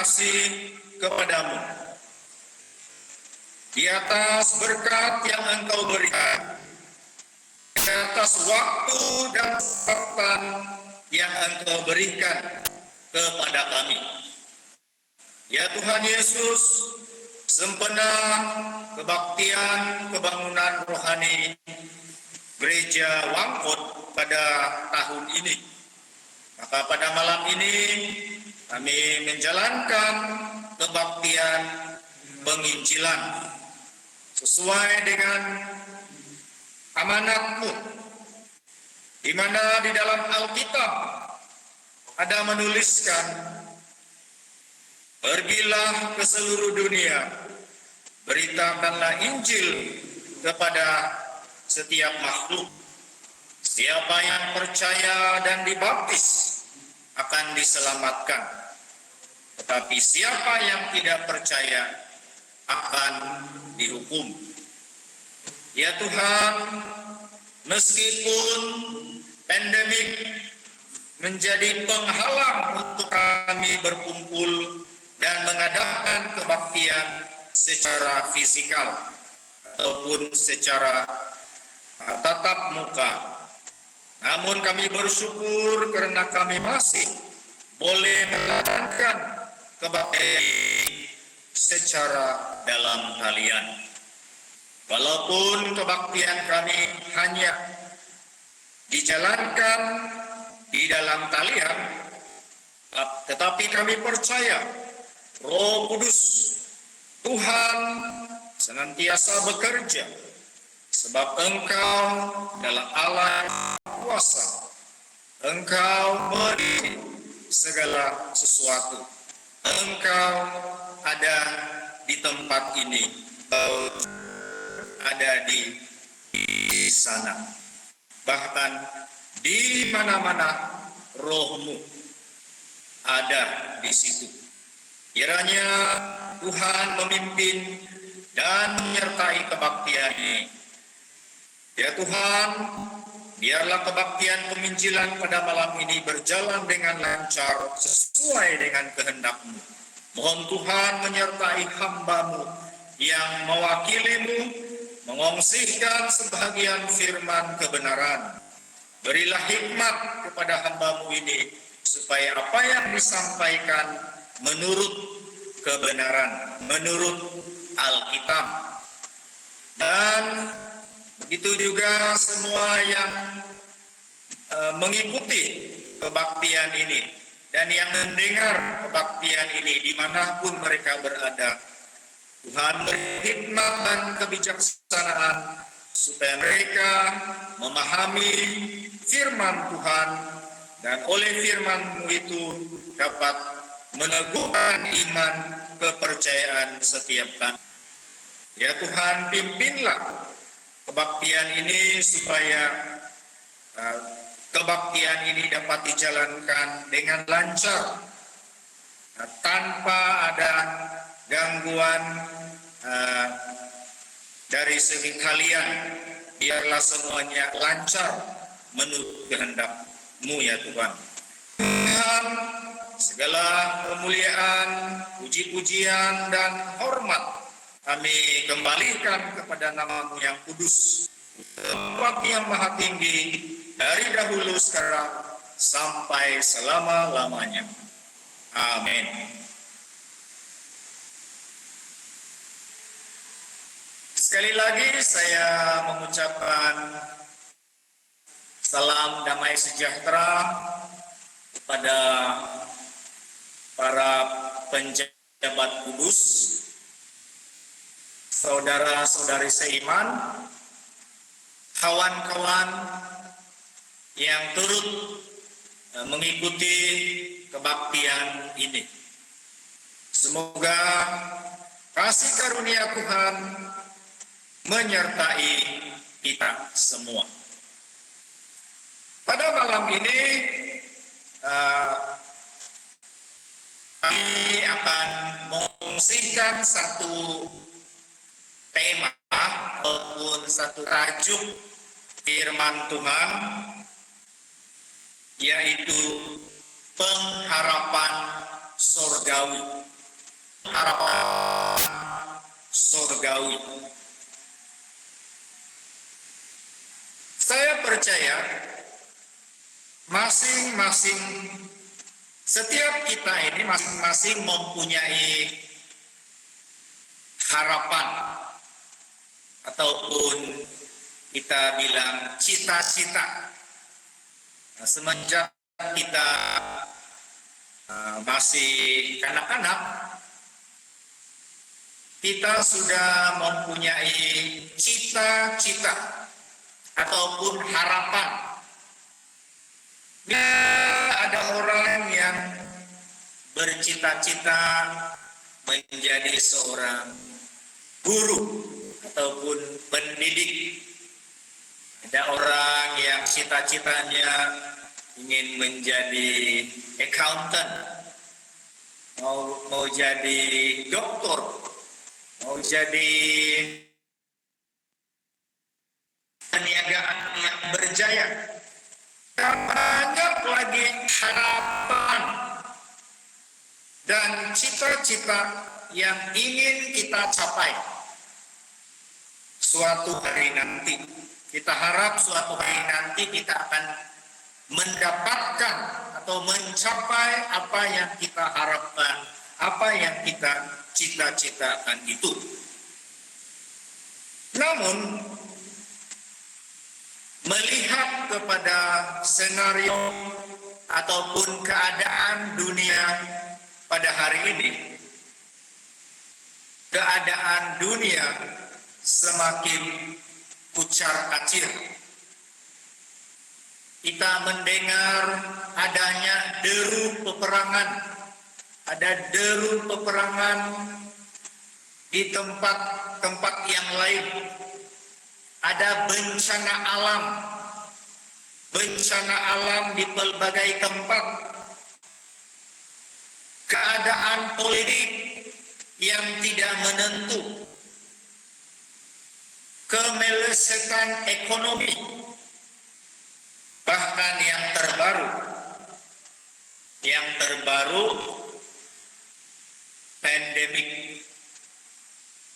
kasih kepadamu. Di atas berkat yang Engkau berikan, di atas waktu dan kesempatan yang Engkau berikan kepada kami. Ya Tuhan Yesus, sempena kebaktian kebangunan rohani Gereja Wangkot pada tahun ini, maka pada malam ini kami menjalankan kebaktian penginjilan sesuai dengan amanat-Mu, di mana di dalam Alkitab ada menuliskan, pergilah ke seluruh dunia, beritakanlah Injil kepada setiap makhluk. Siapa yang percaya dan dibaptis akan diselamatkan, tetapi siapa yang tidak percaya akan dihukum. Ya Tuhan, meskipun pandemik menjadi penghalang untuk kami berkumpul dan mengadakan kebaktian secara fisikal ataupun secara tatap muka, namun kami bersyukur karena kami masih boleh melakukan kebaktian secara dalam talian. Walaupun kebaktian kami hanya dijalankan di dalam talian, tetapi kami percaya Roh Kudus Tuhan senantiasa bekerja, sebab Engkau adalah Allah kuasa. Engkau beri segala sesuatu. Engkau ada di tempat ini, ada di sana, bahkan di mana-mana Roh-Mu ada di situ. Kiranya Tuhan memimpin dan menyertai kebaktian ini. Ya Tuhan, biarlah kebaktian penginjilan pada malam ini berjalan dengan lancar sesuai dengan kehendak-Mu. Mohon Tuhan menyertai hamba-Mu yang mewakili-Mu, mengongsikan sebahagian firman kebenaran. Berilah hikmat kepada hamba-Mu ini, supaya apa yang disampaikan menurut kebenaran, menurut Alkitab. Dan begitu juga semua yang mengikuti kebaktian ini dan yang mendengar kebaktian ini dimanapun mereka berada. Tuhan beri hikmat dan kebijaksanaan supaya mereka memahami firman Tuhan, dan oleh firman-Mu itu dapat meneguhkan iman kepercayaan setiap kami. Ya Tuhan, pimpinlah kebaktian ini supaya kebaktian ini dapat dijalankan dengan lancar, tanpa ada gangguan dari segi kalian. Biarlah semuanya lancar menurut kehendak-Mu ya Tuhan. Tuhan, segala kemuliaan, puji-pujian dan hormat kami kembalikan kepada nama-Mu yang kudus, tempat yang maha tinggi, dari dahulu sekarang sampai selama-lamanya. Amin. Sekali lagi saya mengucapkan salam damai sejahtera kepada para penjabat kudus, saudara-saudari seiman, kawan-kawan yang turut mengikuti kebaktian ini. Semoga kasih karunia Tuhan menyertai kita semua. Pada malam ini kami akan mengungsikan satu tema ataupun satu tajuk firman Tuhan, yaitu pengharapan sorgawi. Harapan sorgawi. Saya percaya masing-masing, setiap kita ini masing-masing mempunyai harapan ataupun kita bilang cita-cita. Nah, semenjak kita masih kanak-kanak, kita sudah mempunyai cita-cita ataupun harapan. Ya, ada orang yang bercita-cita menjadi seorang guru ataupun pendidik. Ada orang yang cita-citanya ingin menjadi accountant, mau jadi dokter, mau jadi perniagaan yang berjaya. Dan banyak lagi harapan dan cita-cita yang ingin kita capai suatu hari nanti. Kita harap suatu hari nanti kita akan mendapatkan atau mencapai apa yang kita harapkan, apa yang kita cita-citakan itu. Namun, melihat kepada senario ataupun keadaan dunia pada hari ini, keadaan dunia semakin kucar-kacir. Kita mendengar adanya deru peperangan, ada deru peperangan di tempat-tempat yang lain. Ada bencana alam di pelbagai tempat. Keadaan politik yang tidak menentu. Kemelesetan ekonomi. Bahkan yang terbaru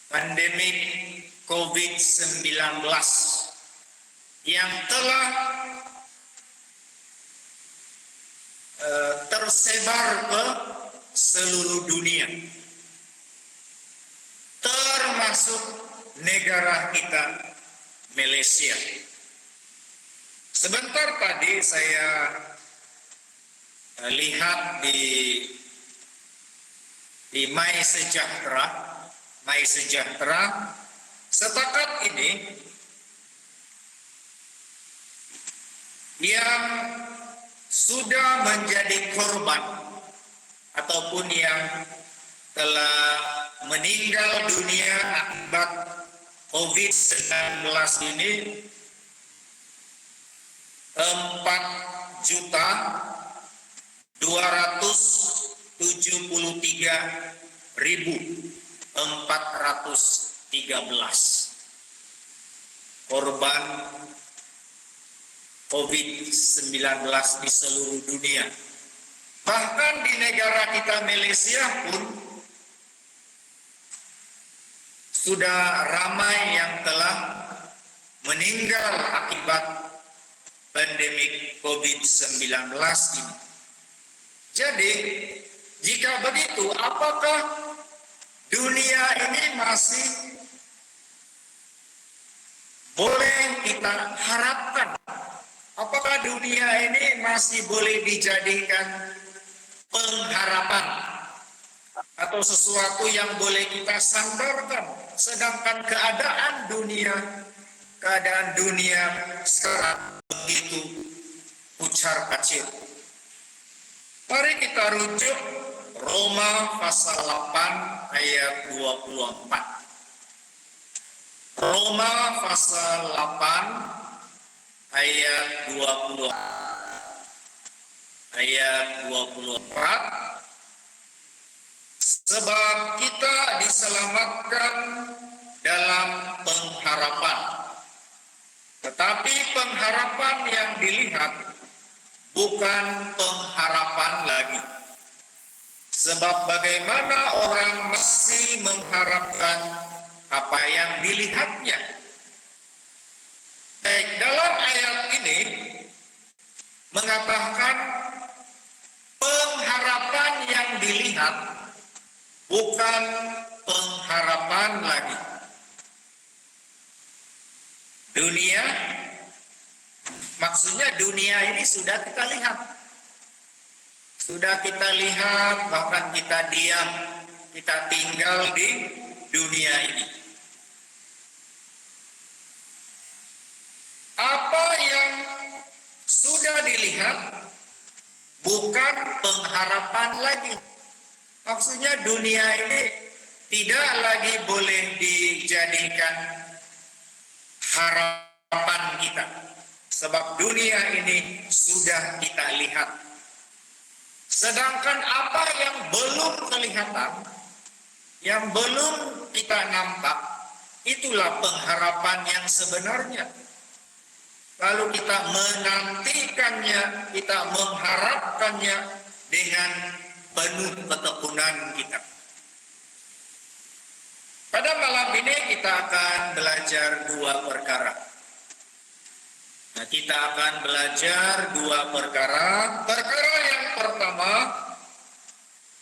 pandemik COVID-19 yang telah tersebar ke seluruh dunia, termasuk negara kita, Malaysia. Sebentar tadi saya lihat di My Sejahtera, setakat ini yang sudah menjadi korban ataupun yang telah meninggal dunia akibat COVID-19 ini 4.273.413 korban COVID-19 di seluruh dunia. Bahkan di negara kita Malaysia pun sudah ramai yang telah meninggal akibat pandemik COVID-19 ini. Jadi, jika begitu, apakah dunia ini masih boleh kita harapkan? Apakah dunia ini masih boleh dijadikan pengharapan atau sesuatu yang boleh kita sandarkan? Sedangkan keadaan dunia sekarang begitu kucar-kacir. Mari kita rujuk Roma pasal 8 ayat 24. Roma pasal 8 ayat 24. Sebab kita diselamatkan dalam pengharapan. Tetapi pengharapan yang dilihat bukan pengharapan lagi. Sebab bagaimana orang masih mengharapkan apa yang dilihatnya. Baik, dalam ayat ini mengatakan pengharapan yang dilihat bukan pengharapan lagi. Dunia, maksudnya dunia ini sudah kita lihat. Sudah kita lihat, bahkan kita diam, kita tinggal di dunia ini. Apa yang sudah dilihat bukan pengharapan lagi. Maksudnya dunia ini tidak lagi boleh dijadikan harapan kita. Sebab dunia ini sudah kita lihat. Sedangkan apa yang belum kelihatan, yang belum kita nampak, itulah pengharapan yang sebenarnya. Lalu kita menantikannya, kita mengharapkannya dengan penuh ketekunan kita. Pada malam ini kita akan belajar dua perkara. Nah, kita akan belajar dua perkara. Perkara yang pertama,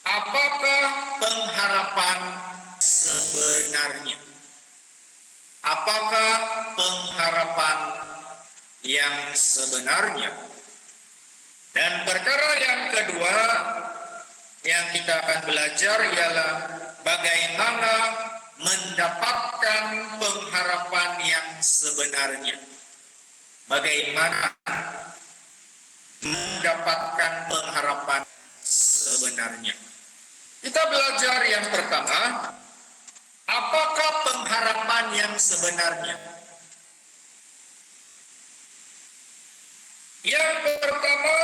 apakah pengharapan sebenarnya? Apakah pengharapan yang sebenarnya? Dan perkara yang kedua yang kita akan belajar ialah bagaimana mendapatkan pengharapan yang sebenarnya. Bagaimana mendapatkan pengharapan sebenarnya. Kita belajar yang pertama, apakah pengharapan yang sebenarnya? Yang pertama,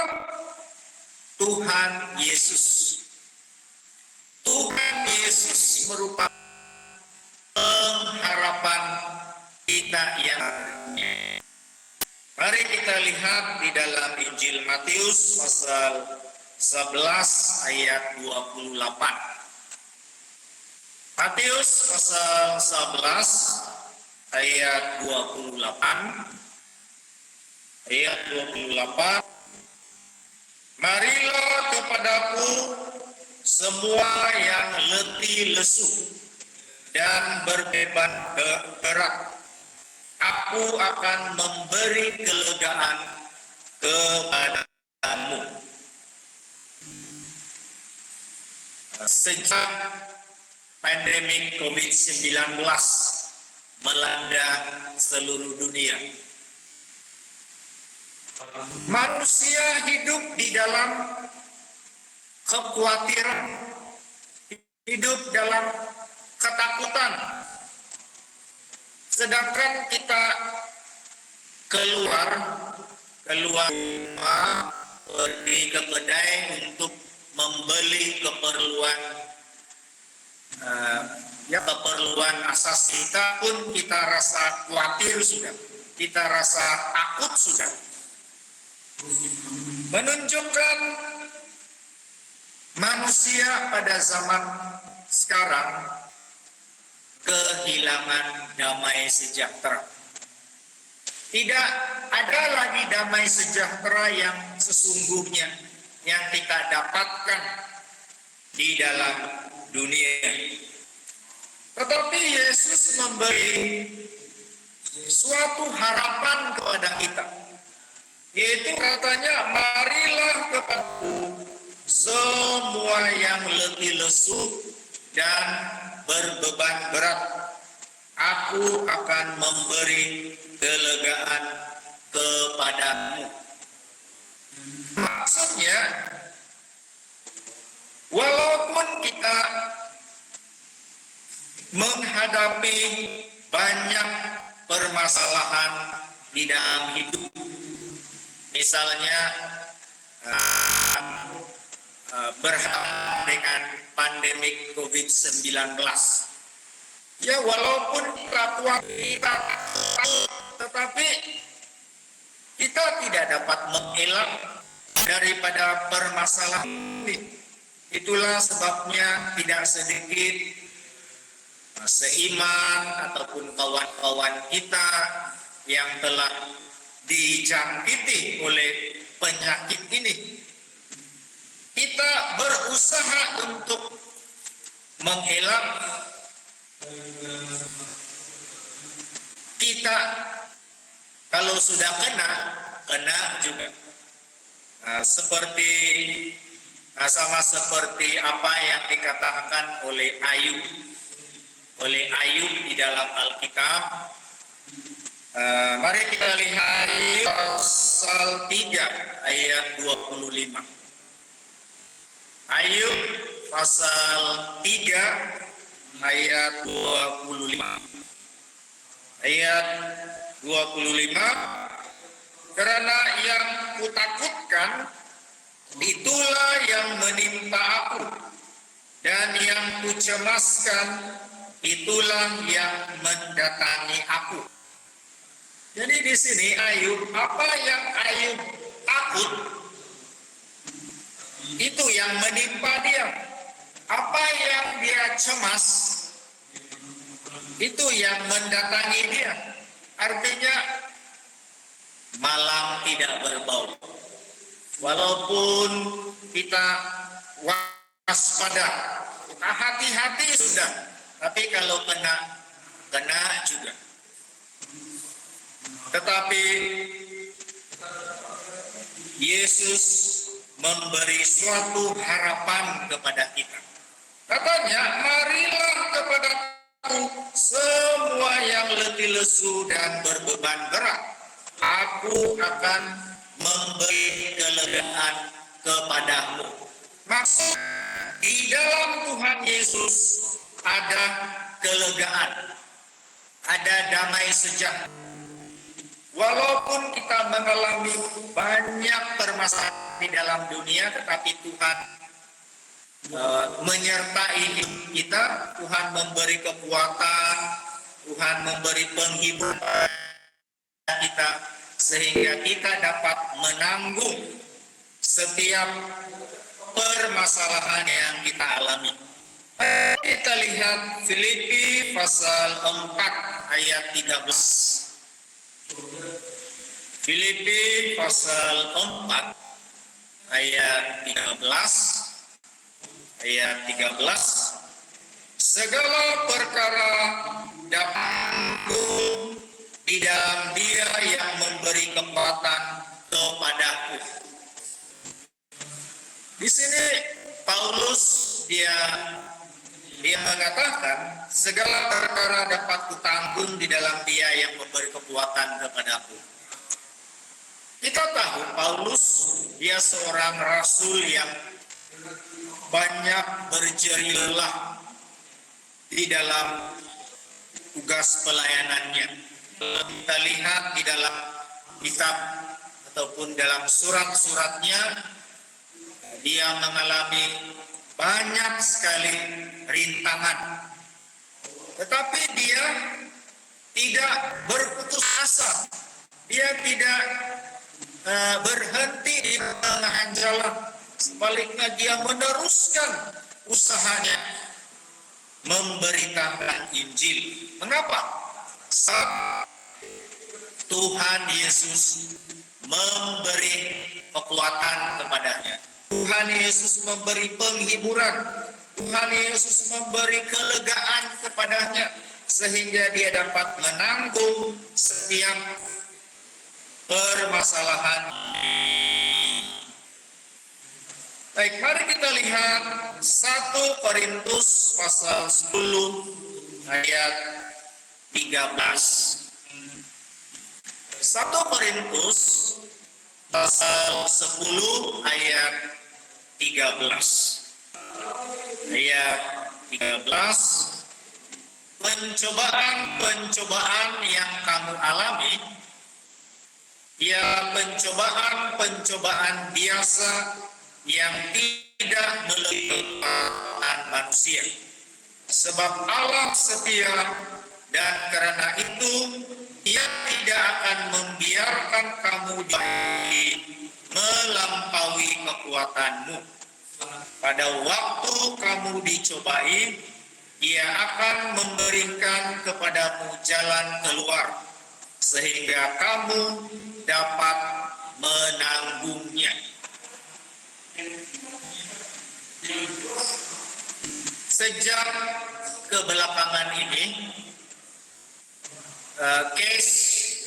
Tuhan Yesus. Tuhan Yesus merupakan pengharapan kita yang mari kita lihat di dalam Injil Matius pasal 11 ayat 28. Matius pasal 11 ayat 28. Ayat 28. Marilah kepadaku semua yang letih lesu dan berbeban berat. Aku akan memberi kelegaan kepadamu. Sejak pandemi COVID-19 melanda seluruh dunia, manusia hidup di dalam kekhawatiran, hidup dalam ketakutan. Sedangkan kita keluar rumah, pergi ke kedai untuk membeli keperluan keperluan asas kita pun kita rasa khawatir sudah, kita rasa takut sudah. Menunjukkan manusia pada zaman sekarang kehilangan damai sejahtera. Tidak ada lagi damai sejahtera yang sesungguhnya yang kita dapatkan di dalam dunia. Tetapi Yesus memberi suatu harapan kepada kita, yaitu katanya, marilah kepadaku semua yang letih lesu dan berbeban berat, aku akan memberi kelegaan kepadamu. Maksudnya, walaupun kita menghadapi banyak permasalahan di dalam hidup, misalnya berhadapan dengan pandemi COVID-19. Ya, walaupun kita tetapi kita tidak dapat mengelak daripada permasalahan ini. Itulah sebabnya tidak sedikit seiman ataupun kawan-kawan kita yang telah dijangkiti oleh penyakit ini. Kita berusaha untuk mengelak. Kita kalau sudah kena juga. Sama seperti apa yang dikatakan oleh Ayub di dalam Alkitab. Mari kita lihat pasal 3 ayat 25. Ayub pasal 3 ayat 25. Ayat 25, karena yang kutakutkan itulah yang menimpa aku, dan yang kucemaskan itulah yang mendatangi aku. Jadi di sini Ayub, apa yang Ayub takut itu yang menimpa dia. Apa yang dia cemas itu yang mendatangi dia. Artinya malam tidak berbau. Walaupun kita waspada, kita hati-hati sudah, tapi kalau kena juga. Tetapi Yesus memberi suatu harapan kepada kita. Katanya, marilah kepadaku semua yang letih lesu dan berbeban berat. Aku akan memberi kelegaan kepadamu. Maksud di dalam Tuhan Yesus ada kelegaan, ada damai sejahtera. Walaupun kita mengalami banyak permasalahan di dalam dunia, tetapi Tuhan menyertai kita. Tuhan memberi kekuatan, Tuhan memberi penghiburan kita, sehingga kita dapat menanggung setiap permasalahan yang kita alami. Kita lihat Filipi pasal 4 ayat 13. Filipi pasal 4 ayat 13. Segala perkara dapat di dalam Dia yang memberi kekuatan kepadaku. Di sini Paulus dia mengatakan segala perkara dapat kutanggung di dalam Dia yang memberi kekuatan kepadaku. Kita tahu Paulus dia seorang rasul yang banyak berjerih lelah di dalam tugas pelayanannya. Kita lihat di dalam kitab ataupun dalam surat-suratnya, dia mengalami banyak sekali rintangan. Tetapi dia tidak berputus asa. Dia tidak berhenti di tengah jalan. Sebaliknya dia meneruskan usahanya memberitakan Injil. Mengapa? Sebab Tuhan Yesus memberi kekuatan kepadanya. Tuhan Yesus memberi penghiburan. Tuhan Yesus memberi kelegaan kepadanya, sehingga dia dapat menanggung setiap permasalahan. Baik, mari kita lihat 1 Korintus pasal 10 ayat 13. 1 Korintus pasal 10 ayat 13. Ayat 13. Pencobaan-pencobaan yang kamu alami, ya pencobaan-pencobaan biasa yang tidak melebihi kekuatan manusia. Sebab Allah setia, dan karena itu Dia tidak akan membiarkan kamu melampaui kekuatanmu. pada waktu kamu dicobai, Ia akan memberikan kepadamu jalan keluar, sehingga kamu dapat menanggungnya. Sejak kebelakangan ini, case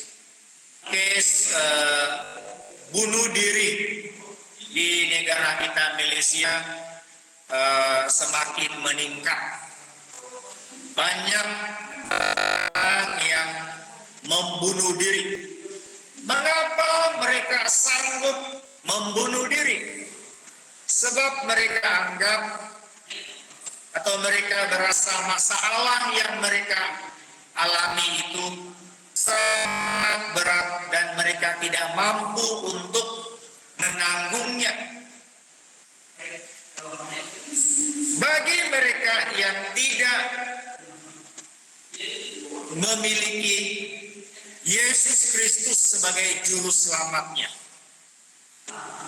bunuh diri di negara kita Malaysia semakin meningkat. Banyak orang yang membunuh diri. Mengapa mereka sanggup membunuh diri? Sebab mereka anggap atau mereka berasa masalah yang mereka alami itu sangat berat dan mereka tidak mampu untuk menanggungnya. Bagi mereka yang tidak memiliki Yesus Kristus sebagai juru selamatnya,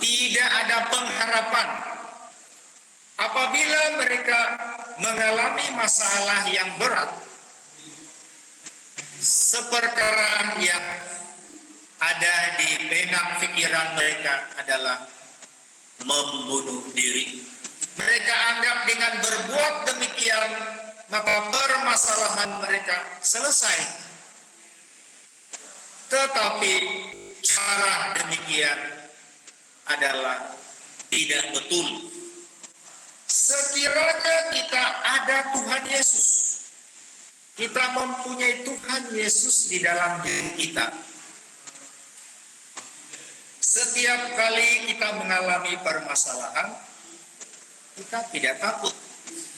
tidak ada pengharapan. Apabila mereka mengalami masalah yang berat, seperkara yang ada di benak pikiran mereka adalah membunuh diri. Mereka anggap dengan berbuat demikian, maka permasalahan mereka selesai. Tetapi cara demikian adalah tidak betul. Sekiranya kita ada Tuhan Yesus, kita mempunyai Tuhan Yesus di dalam diri kita, setiap kali kita mengalami permasalahan, kita tidak takut.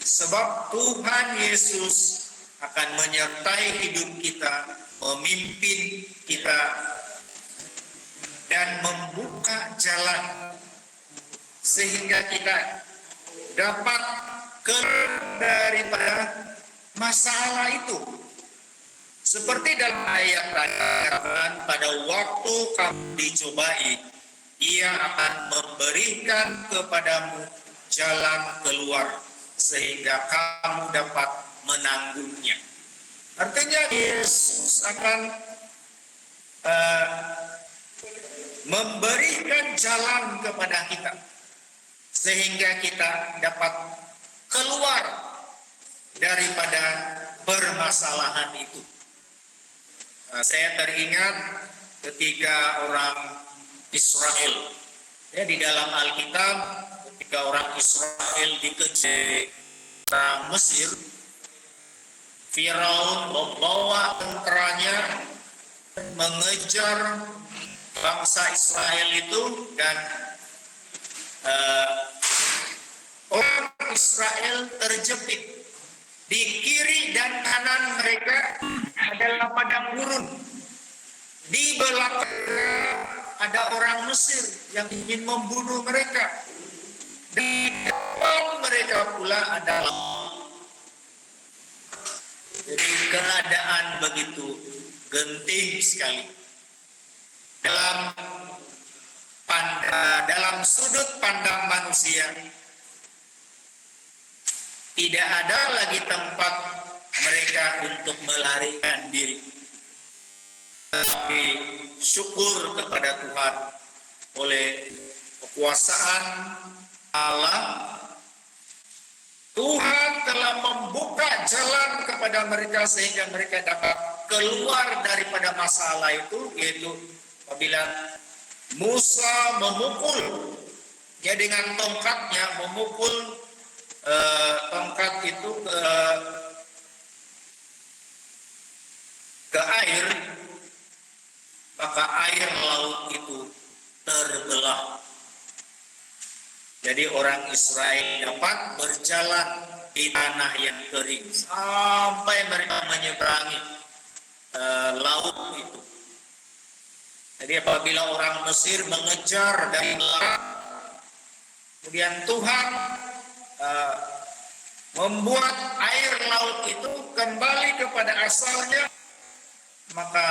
Sebab Tuhan Yesus akan menyertai hidup kita, memimpin kita, dan membuka jalan sehingga kita dapat keluar daripada masalah itu. Seperti dalam ayat tadi, pada waktu kamu dicobai, Ia akan memberikan kepadamu jalan keluar sehingga kamu dapat menanggungnya. Artinya Yesus akan memberikan jalan kepada kita sehingga kita dapat keluar daripada permasalahan itu. Saya teringat ketika orang Israel, ya, di dalam Alkitab, ketika orang Israel dikejar orang Mesir, Firaun membawa tentaranya mengejar bangsa Israel itu, dan orang Israel terjepit. Di kiri dan kanan mereka adalah padang gurun. Di belakang ada orang Mesir yang ingin membunuh mereka. Di depan mereka pula adalah. Jadi keadaan begitu genting sekali. Dalam sudut pandang manusia, tidak ada lagi tempat mereka untuk melarikan diri. Tapi syukur kepada Tuhan, oleh kekuasaan Allah, Tuhan telah membuka jalan kepada mereka sehingga mereka dapat keluar daripada masalah itu, yaitu apabila Musa memukul, ya, dengan tongkatnya memukul tongkat itu ke air, maka air laut itu terbelah. Jadi orang Israel dapat berjalan di tanah yang kering sampai mereka menyeberangi laut itu. Jadi apabila orang Mesir mengejar dari belakang, kemudian Tuhan membuat air laut itu kembali kepada asalnya, maka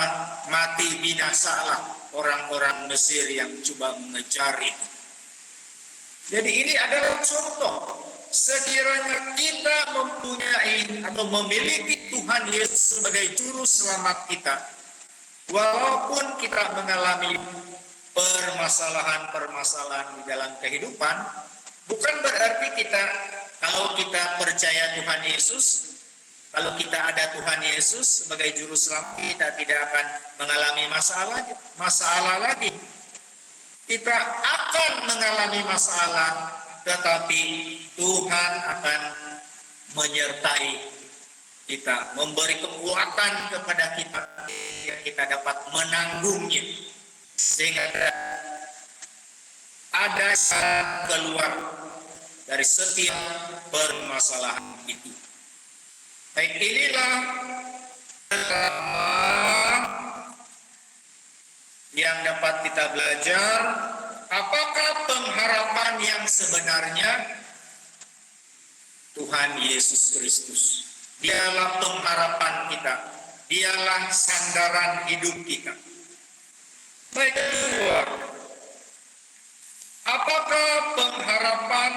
mati binasalah orang-orang Mesir yang coba mengejar itu. Jadi ini adalah contoh. Sekiranya kita mempunyai atau memiliki Tuhan Yesus sebagai juru selamat kita, walaupun kita mengalami permasalahan-permasalahan di dalam kehidupan, bukan berarti kita, kalau kita percaya Tuhan Yesus, kalau kita ada Tuhan Yesus sebagai juru selamat, kita tidak akan mengalami masalah lagi. Kita akan mengalami masalah, tetapi Tuhan akan menyertai kita, memberi kekuatan kepada kita, kita dapat menanggungnya, sehingga ada jalan keluar dari setiap permasalahan itu. Baik, inilah pertama yang dapat kita belajar. Apakah pengharapan yang sebenarnya? Tuhan Yesus Kristus. Dialah pengharapan kita. Dialah sandaran hidup kita. Baik, kedua, apakah pengharapan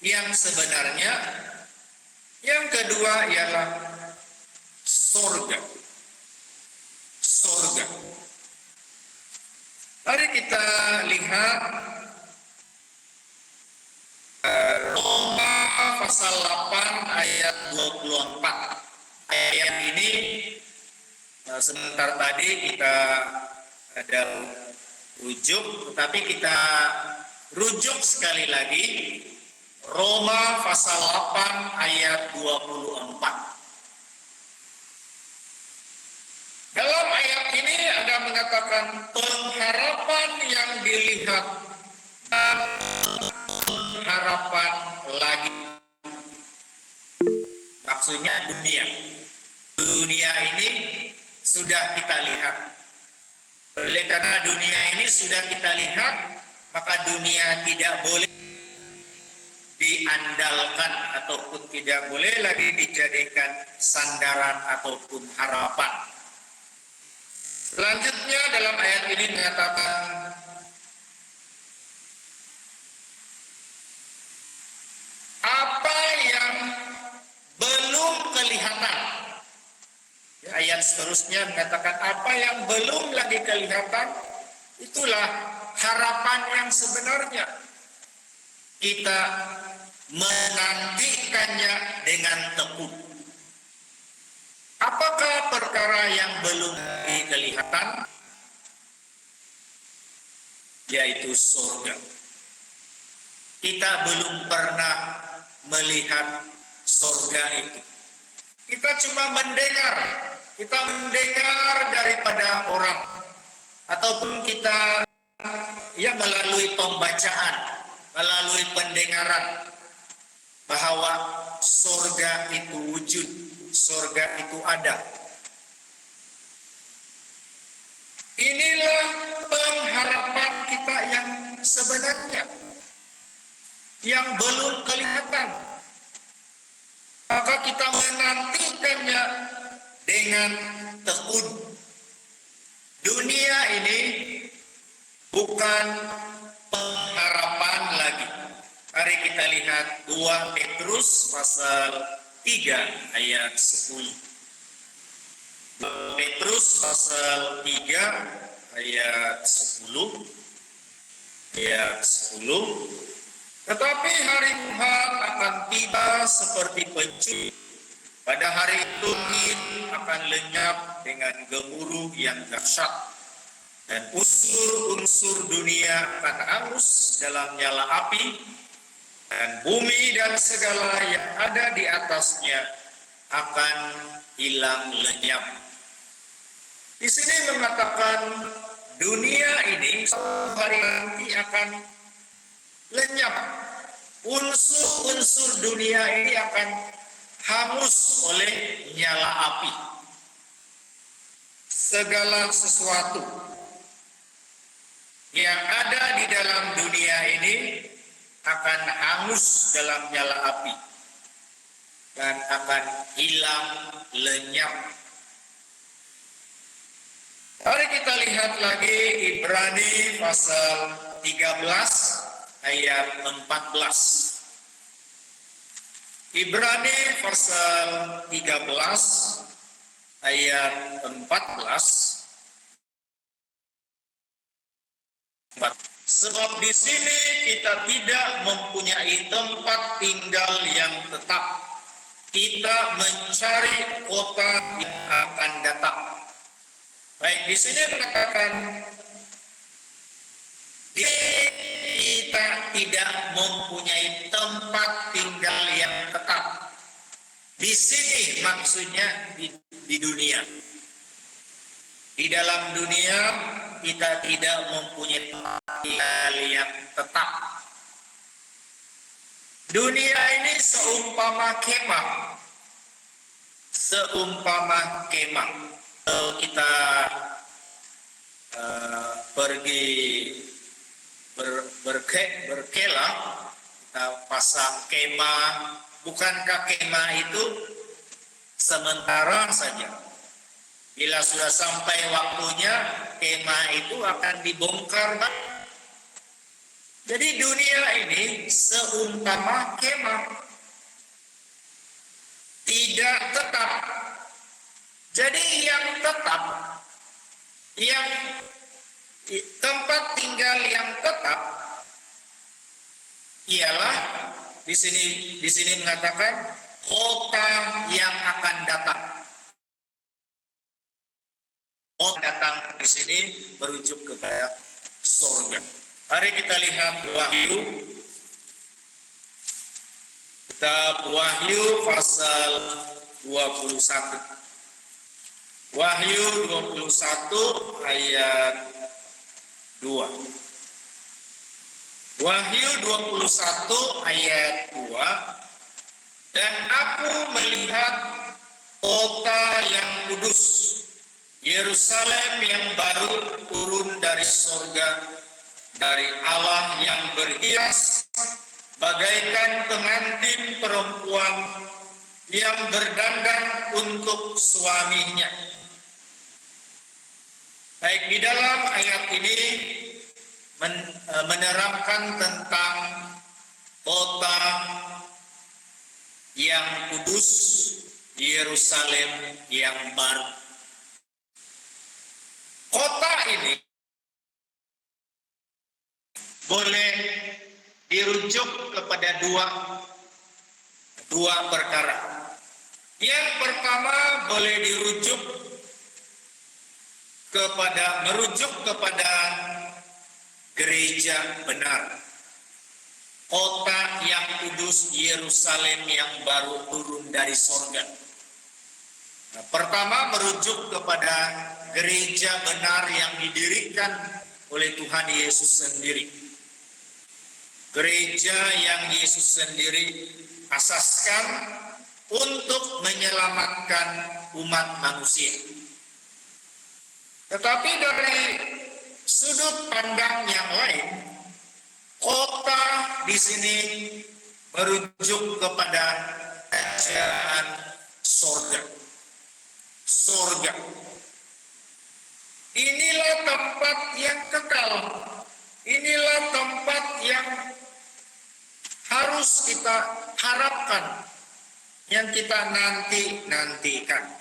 yang sebenarnya? Yang kedua ialah sorga. Sorga. Mari kita lihat Roma pasal 8 ayat 24. Ayat ini sebentar tadi kita ada rujuk, tetapi kita rujuk sekali lagi. Roma pasal 8 ayat 24. Dalam ayat ini ada mengatakan pengharapan yang dilihat dan pengharapan lagi. Maksudnya dunia. Dunia ini sudah kita lihat. Oleh karena dunia ini sudah kita lihat, maka dunia tidak boleh diandalkan ataupun tidak boleh lagi dijadikan sandaran ataupun harapan. Selanjutnya dalam ayat ini mengatakan apa yang belum kelihatan. Ayat seterusnya mengatakan apa yang belum lagi kelihatan, itulah harapan yang sebenarnya. Kita menantikannya dengan tekun. Apakah perkara yang belum kelihatan? Yaitu surga. Kita belum pernah melihat surga itu. Kita cuma mendengar. Kita mendengar daripada orang. Ataupun kita melalui pembacaan, melalui pendengaran, bahwa surga itu wujud. Surga itu ada. Inilah pengharapan kita yang sebenarnya, yang belum kelihatan. Maka kita menantikannya dengan tekun. Dunia ini bukan pengharapan lagi. Mari kita lihat 2 Petrus pasal 3 ayat 10. Petrus pasal 3 ayat 10. Ayat 10. Tetapi hari Tuhan akan tiba seperti pencuri. Pada hari itu langit akan lenyap dengan gemuruh yang dahsyat. Dan unsur-unsur dunia akan hangus dalam nyala api, dan bumi dan segala yang ada di atasnya akan hilang lenyap. Di sini mengatakan dunia ini suatu hari nanti akan lenyap. Unsur-unsur dunia ini akan hangus oleh nyala api. Segala sesuatu yang ada di dalam dunia ini akan hangus dalam nyala api dan akan hilang lenyap. Mari kita lihat lagi Ibrani pasal 13 ayat 14. Ibrani pasal 13 ayat 14. Sebab di sini kita tidak mempunyai tempat tinggal yang tetap. Kita mencari kota yang akan datang. Baik, di sini mengatakan kita tidak mempunyai tempat tinggal yang tetap. Di sini maksudnya di dunia. Di dalam dunia kita tidak mempunyai tempat tinggal yang tetap. Dunia ini seumpama kemah. Seumpama kemah. Kalau kita pergi berkelah, kita pasang kemah. Bukankah kemah itu sementara saja? Bila sudah sampai waktunya, kemah itu akan dibongkar. Jadi dunia ini seumpama kemah, tidak tetap. Jadi yang tetap, yang tempat tinggal yang tetap ialah di sini mengatakan kota yang akan datang. Kota datang di sini merujuk kepada surga. Mari kita lihat Wahyu. Kitab Wahyu pasal 21. Wahyu 21 ayat 2. Wahyu 21 ayat 2. Dan aku melihat kota yang kudus, Yerusalem yang baru turun dari surga, dari Allah yang berhias bagaikan pengantin perempuan yang berdandan untuk suaminya. Baik, di dalam ayat ini menerangkan tentang kota yang kudus, Yerusalem yang baru. Kota ini boleh dirujuk kepada dua perkara. Yang pertama boleh merujuk kepada gereja benar. Kota yang kudus, Yerusalem yang baru turun dari sorga. Nah, pertama merujuk kepada gereja benar yang didirikan oleh Tuhan Yesus sendiri. Gereja yang Yesus sendiri asaskan untuk menyelamatkan umat manusia. Tetapi dari sudut pandang yang lain, kota di sini merujuk kepada kerajaan sorga. Sorga. Inilah tempat yang kekal. Inilah tempat yang harus kita harapkan, yang kita nantikan.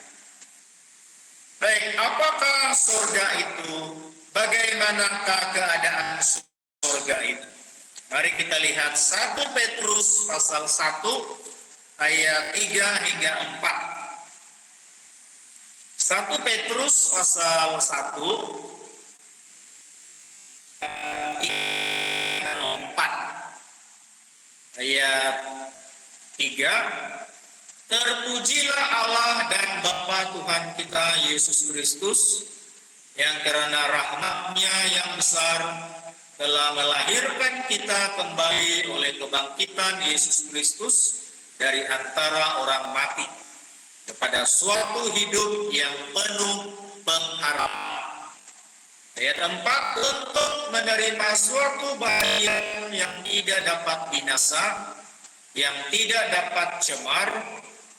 Baik, apakah surga itu? Bagaimanakah keadaan surga itu? Mari kita lihat 1 Petrus pasal 1 ayat 3 hingga 4. 1 Petrus pasal 1 ayat 3. Terpujilah Allah dan Bapa Tuhan kita Yesus Kristus, yang karena rahmat-Nya yang besar telah melahirkan kita kembali oleh kebangkitan Yesus Kristus dari antara orang mati kepada suatu hidup yang penuh pengharapan. Ayat 4, untuk menerima suatu bagian yang tidak dapat binasa, yang tidak dapat cemar,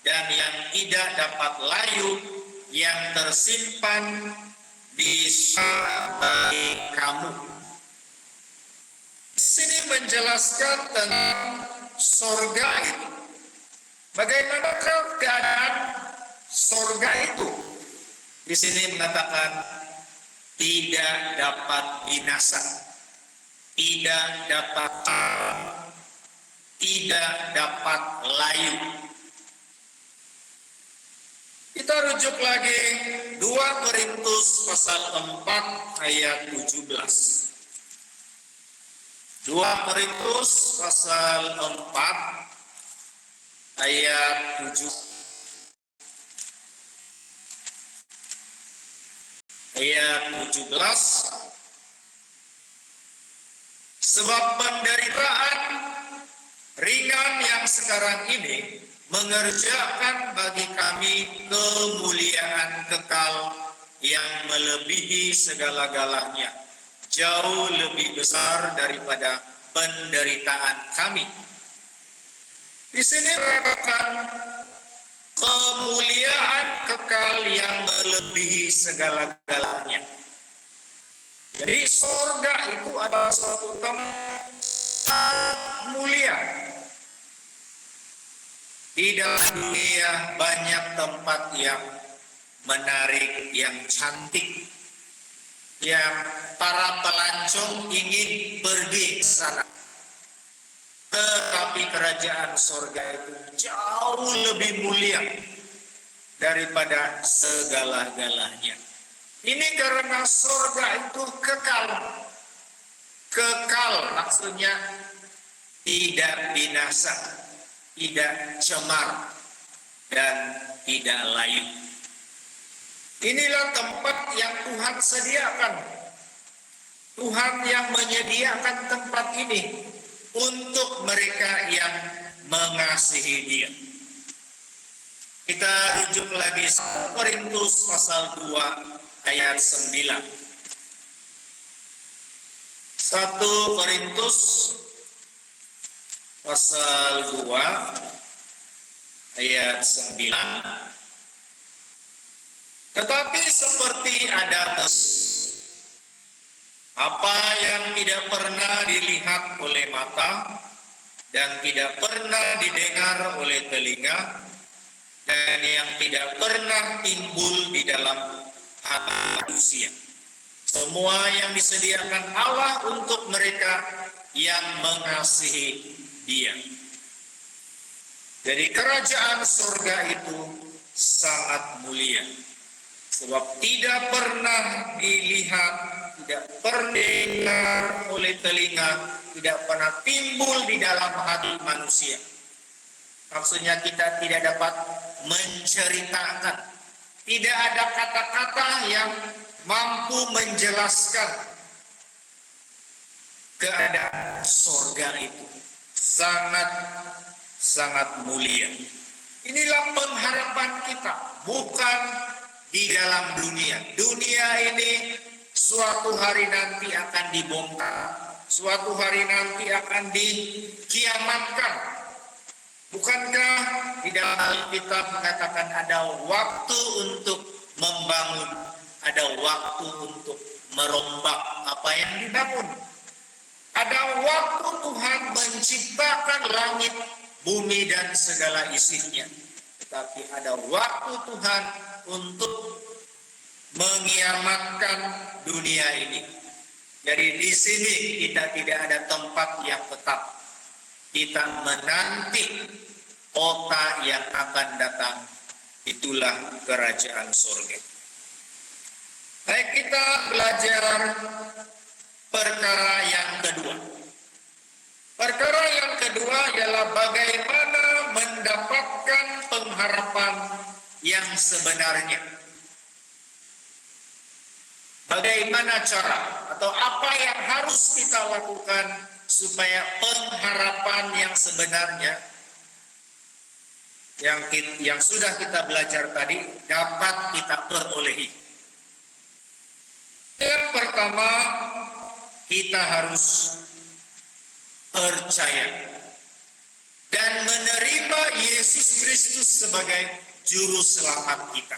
dan yang tidak dapat layu, yang tersimpan di surga bagi kamu. sini menjelaskan tentang sorga itu. Bagaimanakah keadaan sorga itu? Di sini mengatakan tidak dapat binasa, tidak dapat tidak dapat layu. Kita rujuk lagi 2 Korintus pasal 4 ayat 17. 2 Korintus pasal 4 ayat 7. Ayat 17. Sebab penderitaan ringan yang sekarang ini mengerjakan bagi kami kemuliaan kekal yang melebihi segala-galanya, jauh lebih besar daripada penderitaan kami. Di sini dikatakan kemuliaan kekal yang melebihi segala-galanya. Jadi surga itu adalah suatu tempat mulia. Di dalam dunia banyak tempat yang menarik, yang cantik, yang para pelancong ingin pergi ke sana. Tetapi kerajaan surga itu jauh lebih mulia daripada segala-galanya. Ini karena surga itu kekal. Kekal maksudnya tidak binasa, tidak cemar, dan tidak layu. Inilah tempat yang Tuhan sediakan. Tuhan yang menyediakan tempat ini untuk mereka yang mengasihi Dia. Kita rujuk lagi 1 Korintus pasal 2 ayat 9. 1 Korintus pasal 2 ayat 9. Tetapi seperti ada apa yang tidak pernah dilihat oleh mata dan tidak pernah didengar oleh telinga dan yang tidak pernah timbul di dalam hati manusia. Semua yang disediakan Allah untuk mereka yang mengasihi Dia. Jadi kerajaan surga itu sangat mulia. Sebab tidak pernah dilihat, tidak pernah dengar oleh telinga, tidak pernah timbul di dalam hati manusia. Maksudnya kita tidak dapat menceritakan. Tidak ada kata-kata yang mampu menjelaskan keadaan surga itu. Sangat mulia. Inilah pengharapan kita, bukan di dalam dunia. Dunia ini suatu hari nanti akan dibongkar, suatu hari nanti akan dikiamatkan. Bukankah di dalam Alkitab mengatakan ada waktu untuk membangun, ada waktu untuk merombak apa yang dibangun. Ada waktu Tuhan menciptakan langit, bumi dan segala isinya. Tetapi ada waktu Tuhan untuk mengiamatkan dunia ini. Jadi di sini kita tidak ada tempat yang tetap. Kita menanti kota yang akan datang. Itulah kerajaan surga. Baik, kita belajar perkara yang kedua. Perkara yang kedua ialah bagaimana mendapatkan pengharapan yang sebenarnya. Bagaimana cara atau apa yang harus kita lakukan supaya pengharapan yang sebenarnya yang sudah kita belajar tadi dapat kita perolehi. Yang pertama, kita harus percaya dan menerima Yesus Kristus sebagai juru selamat kita.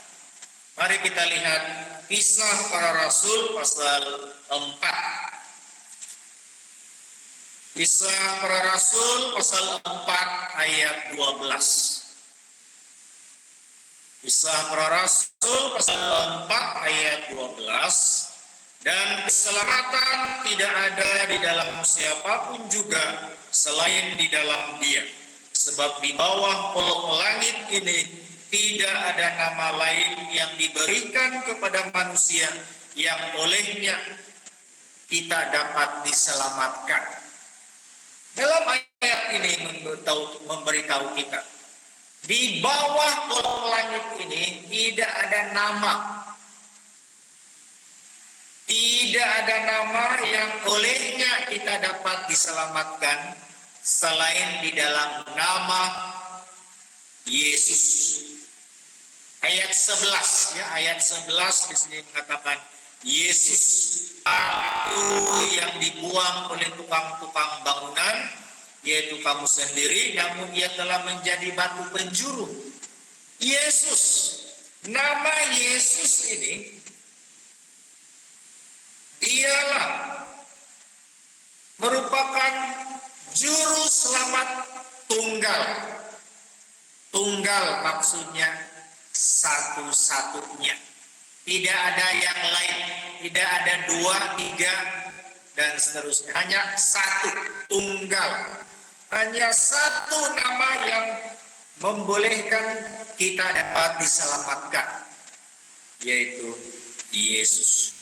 Mari kita lihat Kisah Para Rasul pasal 4. Kisah Para Rasul pasal 4 ayat 12. Kisah Para Rasul pasal 4 ayat 12. Dan keselamatan tidak ada di dalam siapapun juga selain di dalam Dia. Sebab di bawah kolong langit ini tidak ada nama lain yang diberikan kepada manusia yang olehnya kita dapat diselamatkan. Dalam ayat ini memberitahu kita, di bawah kolong langit ini tidak ada nama. Tidak ada nama yang olehnya kita dapat diselamatkan selain di dalam nama Yesus. Ayat 11 ya, ayat 11 di sini mengatakan Yesus itu yang dibuang oleh tukang-tukang bangunan, yaitu kamu sendiri, namun ia telah menjadi batu penjuru. Yesus, nama Yesus ini dialah merupakan juru selamat tunggal. Tunggal maksudnya satu-satunya. Tidak ada yang lain, tidak ada 2, 3 dan seterusnya. Hanya satu, tunggal. Hanya satu nama yang membolehkan kita dapat diselamatkan, yaitu Yesus.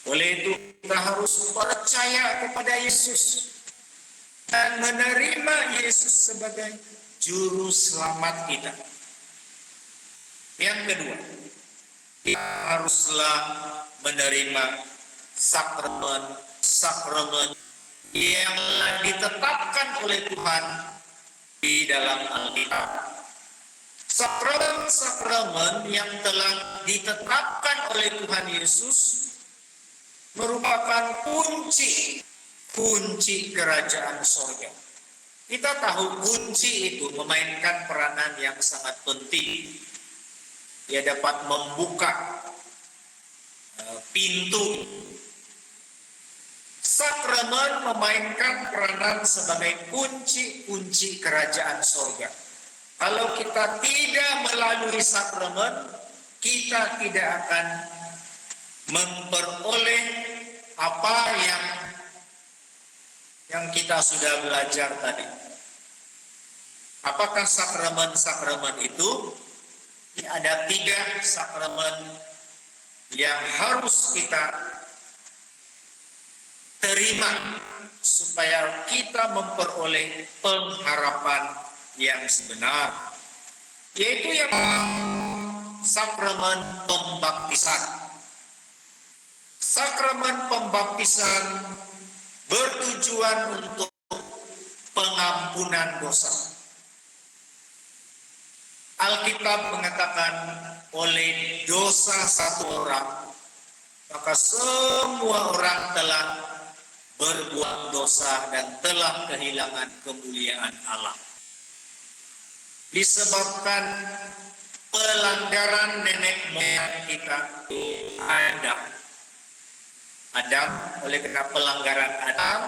Oleh itu kita harus percaya kepada Yesus dan menerima Yesus sebagai juru selamat kita. Yang kedua, kita haruslah menerima sakramen yang ditetapkan oleh Tuhan di dalam Alkitab. Sakramen yang telah ditetapkan oleh Tuhan Yesus merupakan kunci kerajaan sorga. Kita tahu kunci itu memainkan peranan yang sangat penting. Ia dapat membuka pintu. Sakramen memainkan peranan sebagai kunci kerajaan sorga. Kalau kita tidak melalui sakramen, kita tidak akan memperoleh apa yang kita sudah belajar tadi. Apakah sakramen itu? Ada 3 sakramen yang harus kita terima supaya kita memperoleh pengharapan yang sebenar, yaitu yang sakramen pembaptisan. Sakramen pembaptisan bertujuan untuk pengampunan dosa. Alkitab mengatakan oleh dosa satu orang, maka semua orang telah berbuat dosa dan telah kehilangan kemuliaan Allah. Disebabkan pelanggaran nenek moyang kita, Adam, oleh karena pelanggaran Adam,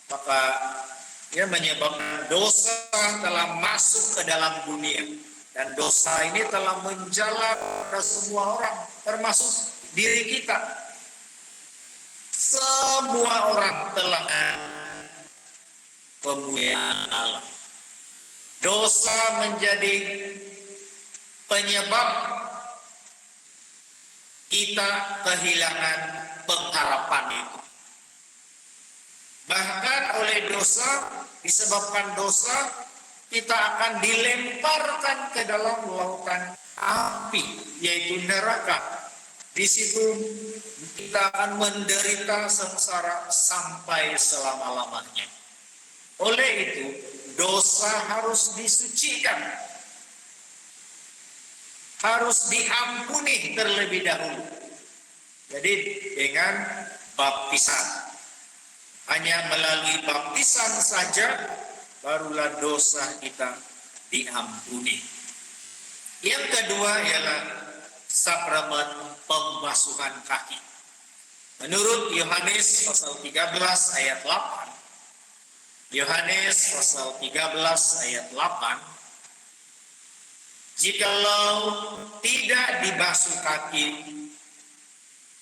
maka ia menyebabkan dosa telah masuk ke dalam dunia. Dan dosa ini telah menjalar ke semua orang, termasuk diri kita. Semua orang telah kemuliaan Allah. Dosa menjadi penyebab kita kehilangan pengharapan itu. Bahkan oleh dosa, disebabkan dosa, kita akan dilemparkan ke dalam lautan api, yaitu neraka. Di situ kita akan menderita sengsara sampai selama-lamanya. Oleh itu, dosa harus disucikan, harus diampuni terlebih dahulu. Jadi dengan baptisan. Hanya melalui baptisan saja barulah dosa kita diampuni. Yang kedua ialah sakramen pembasuhan kaki. Menurut Yohanes pasal 13 ayat 8, Yohanes pasal 13 ayat 8, jikalau tidak dibasuh kaki,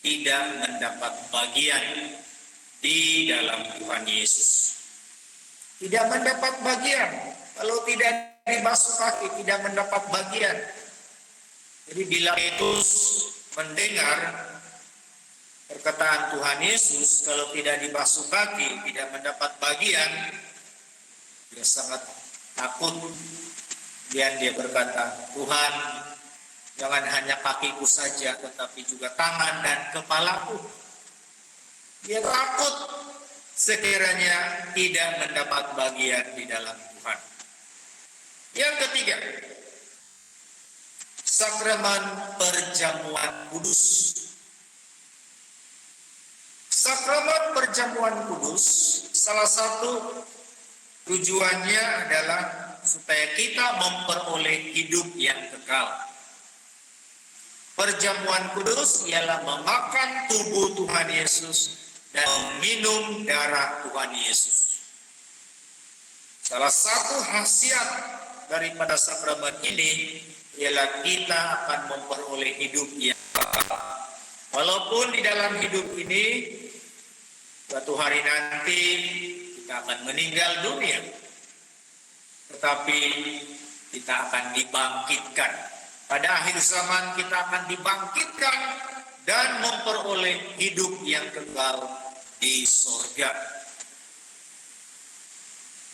tidak mendapat bagian di dalam Tuhan Yesus. Tidak mendapat bagian. Kalau tidak dibasuh kaki, tidak mendapat bagian. Jadi bila Petrus mendengar perkataan Tuhan Yesus, kalau tidak dibasuh kaki, tidak mendapat bagian, dia sangat takut. Dan dia berkata, Tuhan, jangan hanya kakiku saja, tetapi juga tangan dan kepalaku. Dia takut sekiranya tidak mendapat bagian di dalam Tuhan. Yang ketiga, sakramen perjamuan kudus. Sakramen perjamuan kudus, salah satu tujuannya adalah supaya kita memperoleh hidup yang kekal. Perjamuan kudus ialah memakan tubuh Tuhan Yesus dan minum darah Tuhan Yesus. Salah satu khasiat daripada sakramen ini ialah kita akan memperoleh hidup yang kekal. Walaupun di dalam hidup ini suatu hari nanti kita akan meninggal dunia, tetapi kita akan dibangkitkan. Pada akhir zaman kita akan dibangkitkan dan memperoleh hidup yang kekal di surga.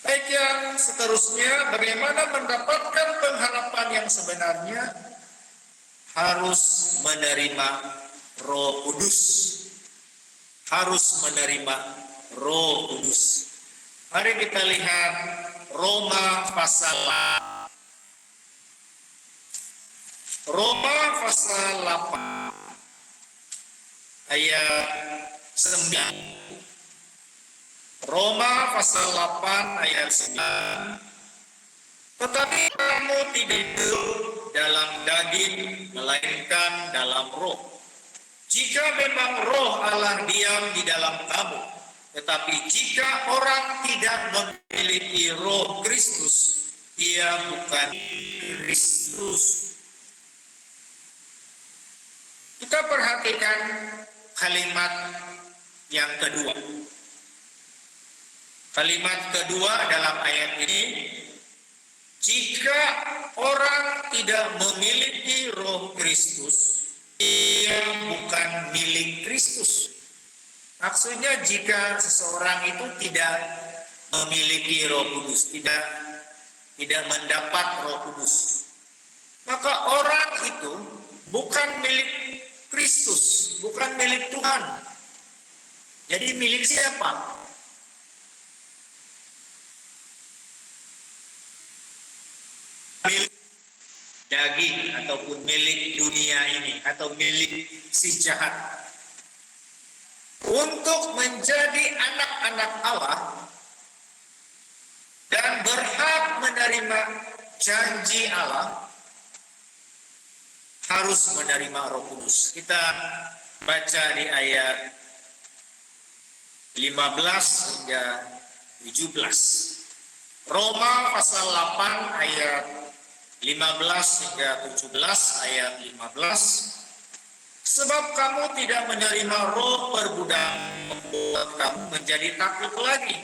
Baik, yang seterusnya, bagaimana mendapatkan pengharapan yang sebenarnya? Harus menerima Roh Kudus. Harus menerima Roh Kudus. Mari kita lihat Roma pasal 8 ayat 9. Roma pasal 8 ayat 9. Tetapi kamu tidak hidup dalam daging, melainkan dalam roh. Jika memang roh Allah diam di dalam kamu, tetapi jika orang tidak memiliki roh Kristus, ia bukan Kristus. Kita perhatikan kalimat yang kedua. Kalimat kedua dalam ayat ini, jika orang tidak memiliki roh Kristus, ia bukan milik Kristus. Maksudnya jika seseorang itu tidak memiliki Roh Kudus, tidak mendapat Roh Kudus, maka orang itu bukan milik Kristus, bukan milik Tuhan. Jadi milik siapa? Milik daging ataupun milik dunia ini atau milik si jahat. Untuk menjadi anak-anak Allah dan berhak menerima janji Allah, harus menerima Roh Kudus. Kita baca di ayat 15 hingga 17. Roma pasal 8 ayat 15 hingga 17, ayat 15. Sebab kamu tidak menerima roh perbudakan membuat kamu menjadi takut lagi,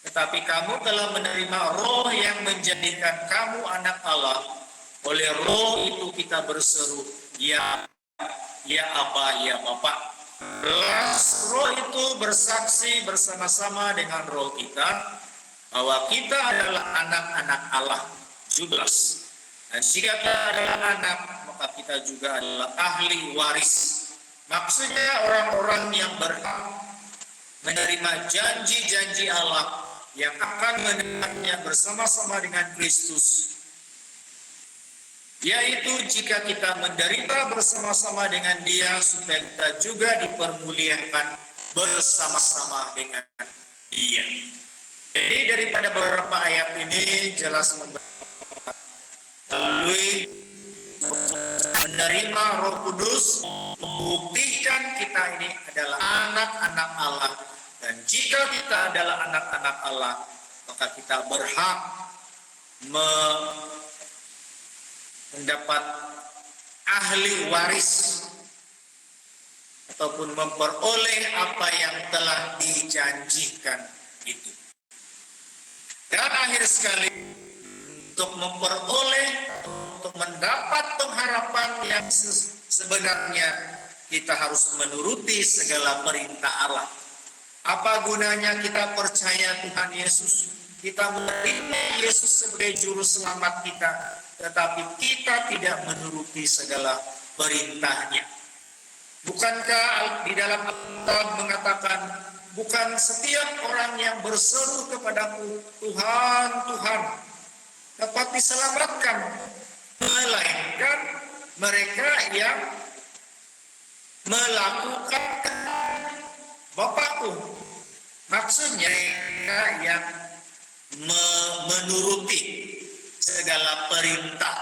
tetapi kamu telah menerima roh yang menjadikan kamu anak Allah. Oleh roh itu kita berseru, ya Aba, ya Bapa. Roh itu bersaksi bersama-sama dengan roh kita bahwa kita adalah anak-anak Allah. 17. Dan jika kita adalah anak, maka kita juga adalah ahli waris. Maksudnya orang-orang yang berhak menerima janji-janji Allah yang akan menerimanya bersama-sama dengan Kristus. Yaitu jika kita menderita bersama-sama dengan Dia, supaya kita juga dipermuliakan bersama-sama dengan Dia. Jadi daripada beberapa ayat ini jelas melalui menerima Roh Kudus membuktikan kita ini adalah anak-anak Allah, dan jika kita adalah anak-anak Allah, maka kita berhak mendapat ahli waris ataupun memperoleh apa yang telah dijanjikan itu. Dan akhir sekali, untuk memperoleh, untuk mendapat pengharapan yang sebenarnya, kita harus menuruti segala perintah Allah. Apa gunanya kita percaya Tuhan Yesus, kita menerima Yesus sebagai juru selamat kita, tetapi kita tidak menuruti segala perintahnya? Bukankah di dalam Alkitab mengatakan, bukan setiap orang yang berseru kepadaku, Tuhan, Tuhan, dapat diselamatkan, melainkan mereka yang melakukan Bapakku. Maksudnya mereka yang menuruti segala perintah,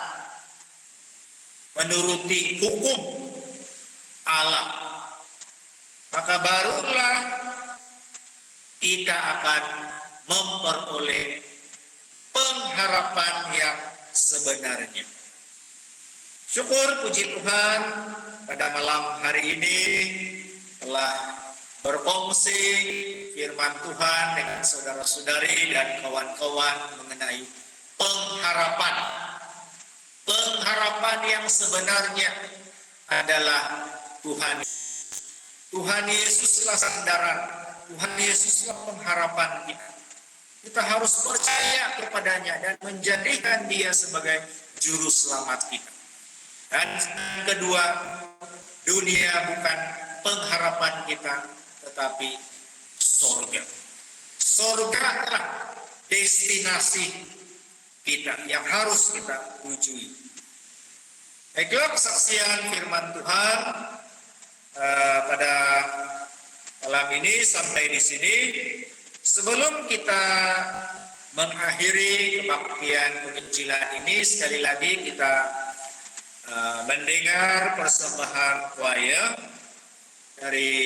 menuruti hukum Allah, maka barulah kita akan memperoleh pengharapan yang sebenarnya. Syukur puji Tuhan, pada malam hari ini telah berfungsi firman Tuhan dengan saudara-saudari dan kawan-kawan mengenai pengharapan. Pengharapan yang sebenarnya adalah Tuhan. Tuhan Yesuslah sandaran, Tuhan Yesuslah pengharapan kita. Kita harus percaya kepadanya dan menjadikan Dia sebagai juru selamat kita. Dan yang kedua, dunia bukan pengharapan kita, tetapi surga. Surga adalah destinasi kita yang harus kita tujui. Baiklah, kesaksian firman Tuhan pada malam ini sampai di sini. Sebelum kita mengakhiri kebaktian penginjilan ini, sekali lagi kita mendengar persembahan choir dari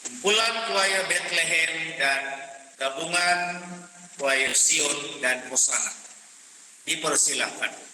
kumpulan choir Bethlehem dan gabungan choir Sion dan Hosana. Dipersilahkan.